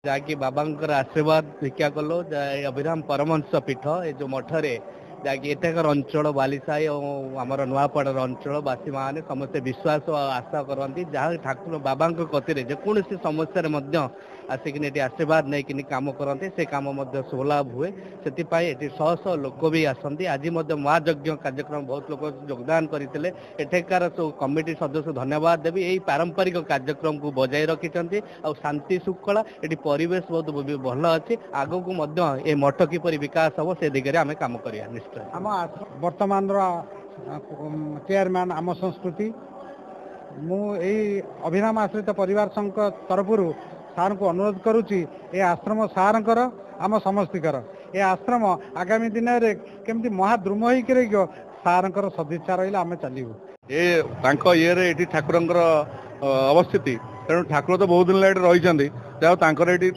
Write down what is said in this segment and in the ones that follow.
जहाँकि बाबांकर आशीर्वाद भिक्षा कलो अभिराम परमहंस पीठ ये जो मठरे जहाँकि एठाकर अंचल बालीसाई और आमर नुआपड़ार अंचल बासी मैंने समस्ते विश्वास और आशा करती जहाँ ठाकुर बाबा कतिर जेकोसी समस्या आसिक आशीर्वाद नहीं कि कम करते से कम शुभलाभ हुए से शह शह लोक भी आसती आज महायज्ञ कार्यक्रम बहुत लोग योगदान करते एठार सब कमिटी सदस्य धन्यवाद देवी यही पारंपरिक कार्यक्रम को बजाय रखिंट आ शांति श्रृंखला ये परिवेश बहुत भल अच्छी आग को ये मठ किपर विकास हम से दिगरे आम कम करिया निश्चय आम वर्तमान चेयरमैन आम संस्कृति मु अभिराम आश्रित परिवार संघ तरफ सार को अनुरोध करुच्ची ये आश्रम सारंकर आम समस्तीकर ये आश्रम आगामी दिन में केमती महाद्रुम हो सारंकर सदिच्छा रहा आम चलू ये ठाकुर अवस्थिति तेणु ठाकुर तो बहुत दिन रही रही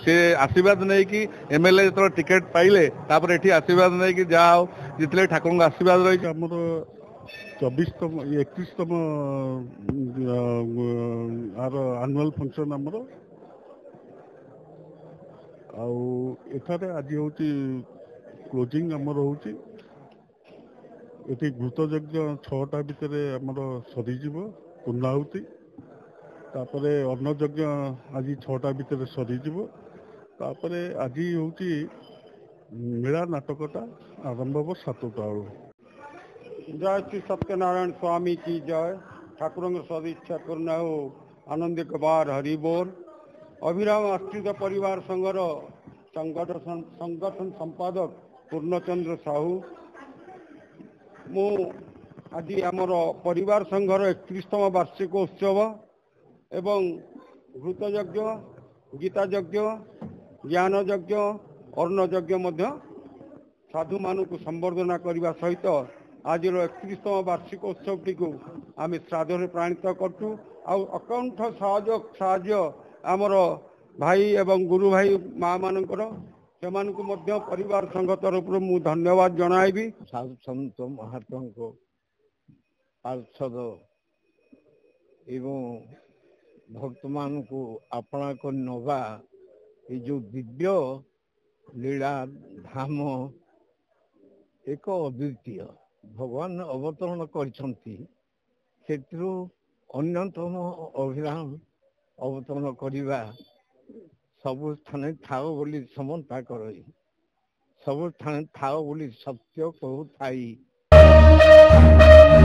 सी आशीर्वाद नहीं कि एमएलए जो टिकेट पाइले ये आशीर्वाद नहीं कि जहाँ जितने ठाकुर आशीर्वाद रही 24तम 31तम आनुआल फंक्शन आमर आठारे आज हूँ क्लोजिंग आमर होती घृत यज्ञ 6टा भितर आमर सरीज पूर्णाहुति तापरे अन्न यज्ञ आज 6टा भितर सरीज तापरे आज हूँ मेला नाटकटा आरंभ हम 7टा बेलू। जय श्री सत्यनारायण स्वामी की जय ठाकुर सदिच्छा पूर्ण हो आनंद कबार हरि बोल। अभिराम आश्रित परिवार संघर संगठन संपादक पूर्णचंद्र साहू मु आज आमर परिवार संघर 31तम वार्षिक उत्सव एवं घृत यज्ञ गीता यज्ञ ज्ञान यज्ञ अर्ण यज्ञ साधु मानू संबर्धना करने सहित आज 31तम वार्षिक उत्सव टी आम श्राद्ध प्राणित करूँ अकंठ साहाय्य आमर भाई एवं गुरु भाई माँ मानकर से परिवार संघ तरफ मु धन्यवाद जनाइबी। साधु सन्त महात्मा को पार्षद एवं भक्त मान को अपना को नवा ये जो दिव्य लीला धाम एक अद्वितीय भगवान अवतरण करछंती सेत्रु अन्यतम अभिराम अवतरण करवा सबु स्थान थाओ बोली समन्ता करई सबु स्थान थाओ बोली सत्य कहू थाई